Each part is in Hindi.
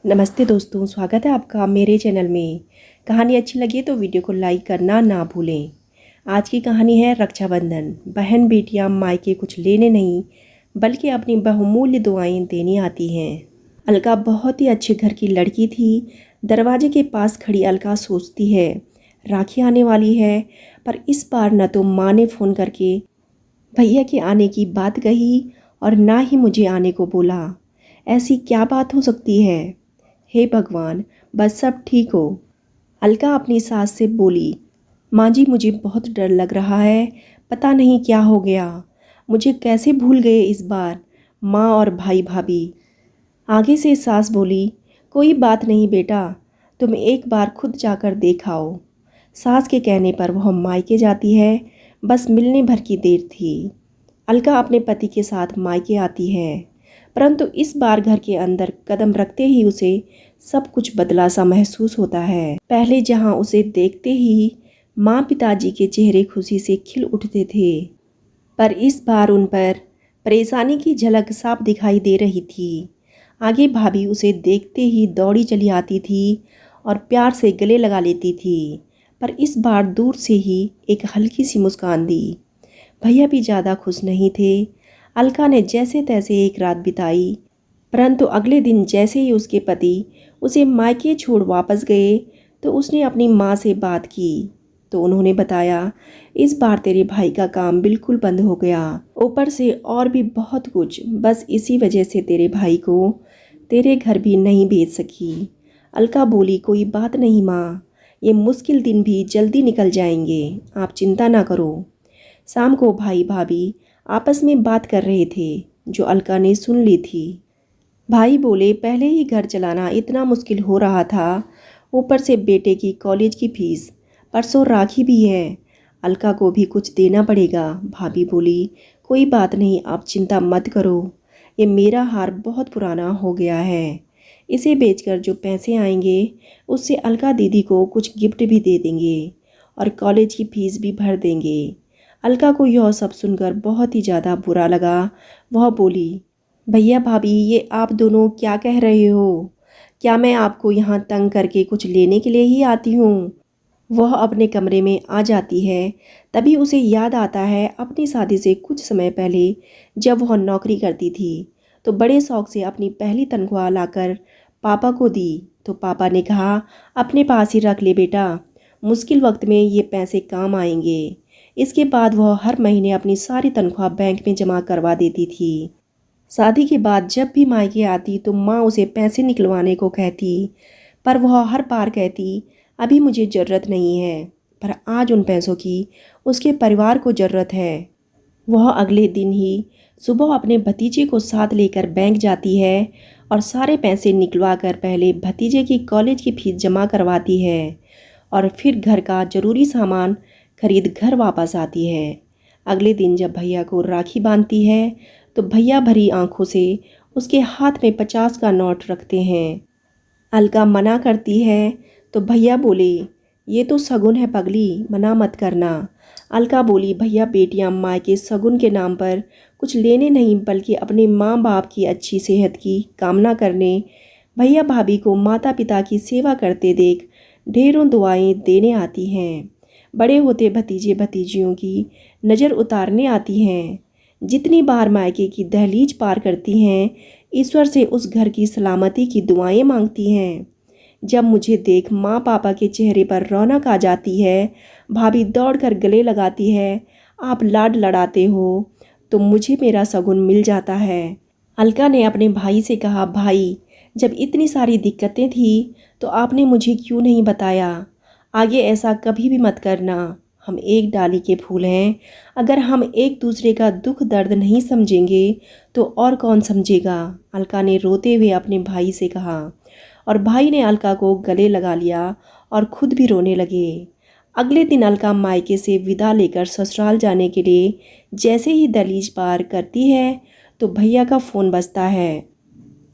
नमस्ते दोस्तों, स्वागत है आपका मेरे चैनल में। कहानी अच्छी लगी तो वीडियो को लाइक करना ना भूलें। आज की कहानी है रक्षाबंधन। बहन बेटियां मायके कुछ लेने नहीं बल्कि अपनी बहुमूल्य दुआएं देने आती हैं। अलका बहुत ही अच्छे घर की लड़की थी। दरवाजे के पास खड़ी अलका सोचती है, राखी आने वाली है, पर इस बार न तो माँ ने फ़ोन करके भैया के आने की बात कही और ना ही मुझे आने को बोला। ऐसी क्या बात हो सकती है? हे भगवान, बस सब ठीक हो। अलका अपनी सास से बोली, माँ जी मुझे बहुत डर लग रहा है, पता नहीं क्या हो गया। मुझे कैसे भूल गए इस बार माँ और भाई भाभी। आगे से सास बोली, कोई बात नहीं बेटा, तुम एक बार खुद जाकर देख आओ। सास के कहने पर वह मायके जाती है। बस मिलने भर की देर थी। अलका अपने पति के साथ मायके आती है, परंतु इस बार घर के अंदर कदम रखते ही उसे सब कुछ बदला सा महसूस होता है। पहले जहां उसे देखते ही माँ पिताजी के चेहरे खुशी से खिल उठते थे, पर इस बार उन पर परेशानी की झलक साफ दिखाई दे रही थी। आगे भाभी उसे देखते ही दौड़ी चली आती थी और प्यार से गले लगा लेती थी, पर इस बार दूर से ही एक हल्की सी मुस्कान दी। भैया भी ज़्यादा खुश नहीं थे। अलका ने जैसे तैसे एक रात बिताई, परंतु अगले दिन जैसे ही उसके पति उसे मायके छोड़ वापस गए तो उसने अपनी माँ से बात की। तो उन्होंने बताया, इस बार तेरे भाई का काम बिल्कुल बंद हो गया, ऊपर से और भी बहुत कुछ। बस इसी वजह से तेरे भाई को तेरे घर भी नहीं भेज सकी। अलका बोली, कोई बात नहीं माँ, ये मुश्किल दिन भी जल्दी निकल जाएंगे, आप चिंता ना करो। शाम को भाई भाभी आपस में बात कर रहे थे, जो अलका ने सुन ली थी। भाई बोले, पहले ही घर चलाना इतना मुश्किल हो रहा था, ऊपर से बेटे की कॉलेज की फीस, परसों राखी भी है, अलका को भी कुछ देना पड़ेगा। भाभी बोली, कोई बात नहीं, आप चिंता मत करो, ये मेरा हार बहुत पुराना हो गया है, इसे बेचकर जो पैसे आएंगे उससे अलका दीदी को कुछ गिफ्ट भी दे देंगे और कॉलेज की फीस भी भर देंगे। अलका को यह सब सुनकर बहुत ही ज़्यादा बुरा लगा। वह बोली, भैया भाभी, ये आप दोनों क्या कह रहे हो? क्या मैं आपको यहाँ तंग करके कुछ लेने के लिए ही आती हूँ? वह अपने कमरे में आ जाती है। तभी उसे याद आता है अपनी शादी से कुछ समय पहले जब वह नौकरी करती थी तो बड़े शौक से अपनी पहली तनख्वाह लाकर पापा को दी। तो पापा ने कहा, अपने पास ही रख ले बेटा, मुश्किल वक्त में ये पैसे काम आएंगे। इसके बाद वह हर महीने अपनी सारी तनख्वाह बैंक में जमा करवा देती थी। शादी के बाद जब भी मायके आती तो माँ उसे पैसे निकलवाने को कहती, पर वह हर बार कहती, अभी मुझे ज़रूरत नहीं है। पर आज उन पैसों की उसके परिवार को ज़रूरत है। वह अगले दिन ही सुबह अपने भतीजे को साथ लेकर बैंक जाती है और सारे पैसे निकलवा कर पहले भतीजे की कॉलेज की फीस जमा करवाती है और फिर घर का ज़रूरी सामान खरीद घर वापस आती है। अगले दिन जब भैया को राखी बांधती है तो भैया भरी आंखों से उसके हाथ में 50 का नोट रखते हैं। अलका मना करती है तो भैया बोले, ये तो शगुन है पगली, मना मत करना। अलका बोली, भैया बेटियां मायके शगुन के नाम पर कुछ लेने नहीं बल्कि अपने माँ बाप की अच्छी सेहत की कामना करने, भैया भाभी को माता पिता की सेवा करते देख ढेरों दुआएं देने आती हैं। बड़े होते भतीजे भतीजियों की नज़र उतारने आती हैं। जितनी बार मायके की दहलीज पार करती हैं, ईश्वर से उस घर की सलामती की दुआएं मांगती हैं। जब मुझे देख माँ पापा के चेहरे पर रौनक आ जाती है, भाभी दौड़कर गले लगाती है, आप लाड लड़ाते हो तो मुझे मेरा शगुन मिल जाता है। अलका ने अपने भाई से कहा, भाई जब इतनी सारी दिक्कतें थी तो आपने मुझे क्यों नहीं बताया? आगे ऐसा कभी भी मत करना। हम एक डाली के फूल हैं, अगर हम एक दूसरे का दुख दर्द नहीं समझेंगे तो और कौन समझेगा? अलका ने रोते हुए अपने भाई से कहा और भाई ने अलका को गले लगा लिया और खुद भी रोने लगे। अगले दिन अलका मायके से विदा लेकर ससुराल जाने के लिए जैसे ही दहलीज पार करती है तो भैया का फ़ोन बजता है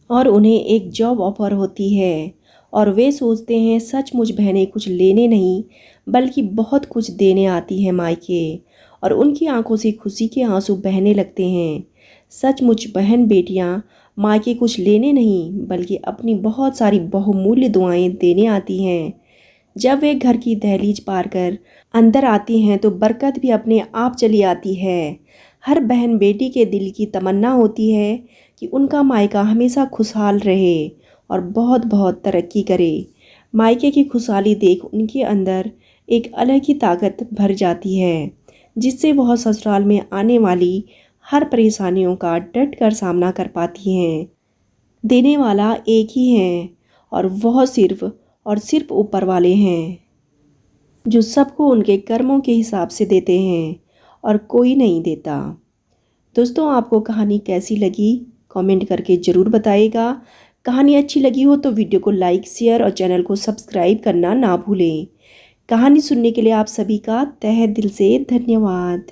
और उन्हें एक जॉब ऑफर होती है और वे सोचते हैं सचमुच बहनें कुछ लेने नहीं बल्कि बहुत कुछ देने आती हैं मायके, और उनकी आंखों से खुशी के आंसू बहने लगते हैं। सचमुच बहन बेटियां मायके कुछ लेने नहीं बल्कि अपनी बहुत सारी बहुमूल्य दुआएं देने आती हैं। जब वे घर की दहलीज पार कर अंदर आती हैं तो बरकत भी अपने आप चली आती है। हर बहन बेटी के दिल की तमन्ना होती है कि उनका मायका हमेशा खुशहाल रहे और बहुत बहुत तरक्की करे। मायके की खुशहाली देख उनके अंदर एक अलग ही ताकत भर जाती है, जिससे वह ससुराल में आने वाली हर परेशानियों का डट कर सामना कर पाती हैं। देने वाला एक ही है और वह सिर्फ ऊपर वाले हैं, जो सबको उनके कर्मों के हिसाब से देते हैं और कोई नहीं देता। दोस्तों, आपको कहानी कैसी लगी कमेंट करके ज़रूर बताइएगा। कहानी अच्छी लगी हो तो वीडियो को लाइक, शेयर और चैनल को सब्सक्राइब करना ना भूलें। कहानी सुनने के लिए आप सभी का तहे दिल से धन्यवाद।